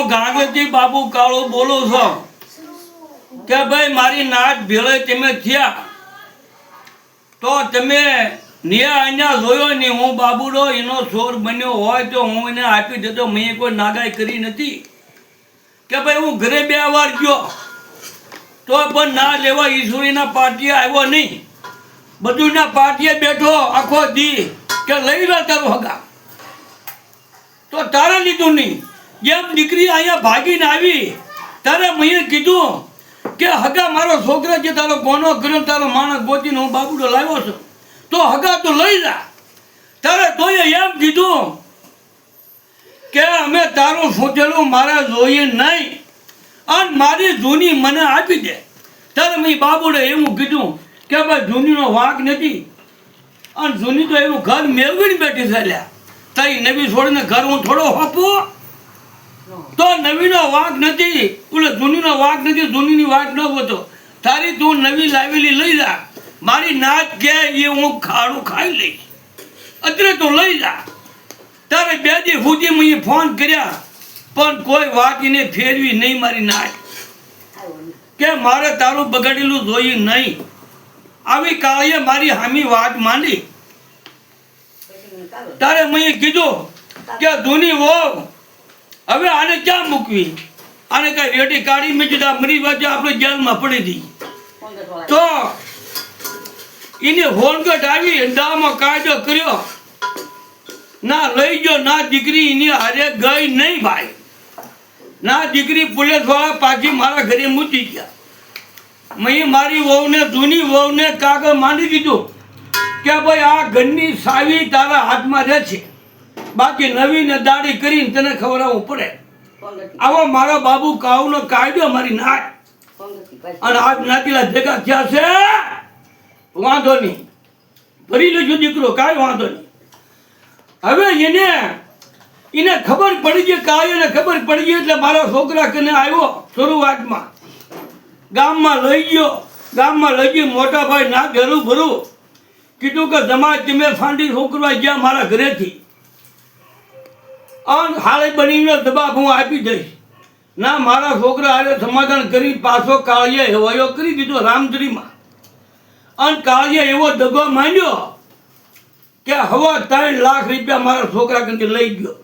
હું ગાંધીજી બાબુ કાળો બોલું છું કે ભાઈ મારી નાત ભેળે તમે થયા તો તમે નિયા અહીંયા જોયો ને હું બાબુડો એનો છોર બન્યો હોય તો હું એને આપી દેતો. મેં કોઈ નાગાઈ કરી નથી કે ભાઈ હું ઘરે 2 વાર ગયો તો પણ ના લેવા ઈશ્વરીના પાટીએ આવ્યો નહીં. બધુંના પાટીએ બેઠો આખો દી કે લઈ લે તારું હગા તો તારે લીધું નહીં. જેમ દીકરી અહીંયા ભાગીને આવી ત્યારે મેં કીધું કે હગા મારો છોકરા જે તારો કોનો કર્યો તારો માણસ ગોતીને હું બાબુડો લાવ્યો છું તો હગા તો લઈ જા. તારે તોય એમ કીધું કે અમે તારું સોચેલું મારા જોઈએ નહીં અને મારી જૂની મને આપી દે. ત્યારે મેં બાબુડે એવું કીધું કે ભાઈ જૂનીનો વાંક નથી અને જૂની તો એનું ઘર મેળવીને બેઠી ચાલ્યા. તારી નવી છોડીને ઘર હું થોડો હોપું તો નવીનો વાંક નથી, ઓલે જૂનીનો વાંક નથી, જૂનીની વાંક ન હોતો. તારી તું નવી લાવેલી લઈ જા. મારી નાત કે એ હું ખાડું ખાઈ લઈશ અત્યારે તું લઈ જા. તારે 2 દી સુધી મેં ફોન કર્યા પણ કોઈ વાત એને ફેરવી નહીં મારી નાત કે મારે તારું બગાડેલું જોઈએ નહીં. આવી કાળીએ મારી હામી વાત માંડી. તારે મેં કીધું કે જૂની વહુ હવે આને ક્યાં મૂકવી, આને કઈ રેટી કાઢી મેં કીધું મરી વાજે આપણે જેલમાં પડી હતી તો એને હોનગઢ આવી દામાં કાયદો કર્યો ના લઈ ગયો ના દીકરી એની હારે ગઈ નહીં ભાઈ. ના દીકરી પોલીસ વાળા પાછી મારા ઘરે મૂકી ગયા. મેં મારી વહુને જૂની વહુને કાગળ માંડી દીધું કે ભાઈ આ ઘરની સાવી તારા હાથમાં રહે છે, બાકી નવીને દાઢી કરીને તને ખવડાવવું પડે. આવો મારો બાબુ કાવનો કાયદો મારી નાટ અને આજ નાતીલા ભેગા થયા છે. વાંધો નહીં, ભરી લેજો દીકરો, કાંઈ વાંધો નહીં. હવે એને ખબર પડી ગઈ, કાળીને ખબર પડી ગઈ એટલે મારા છોકરા કને આવ્યો. શરૂઆતમાં ગામમાં લઈ ગયો, ગામમાં લઈ ગઈ મોટા ભાઈ ના ઘરું ભરું કીધું કે જમા તમે ફાંડી છોકરા ગયા મારા ઘરેથી અને હાલે બનીને જવાબ હું આપી દઈશ. ના મારા છોકરા હારે સમાધાન કરી પાછો કાળીએ હેવાયો કરી દીધો રામધરીમાં. અને કાળીએ એવો દગો માંડ્યો કે હવે 3 લાખ રૂપિયા મારા છોકરા કંઈ લઈ ગયો.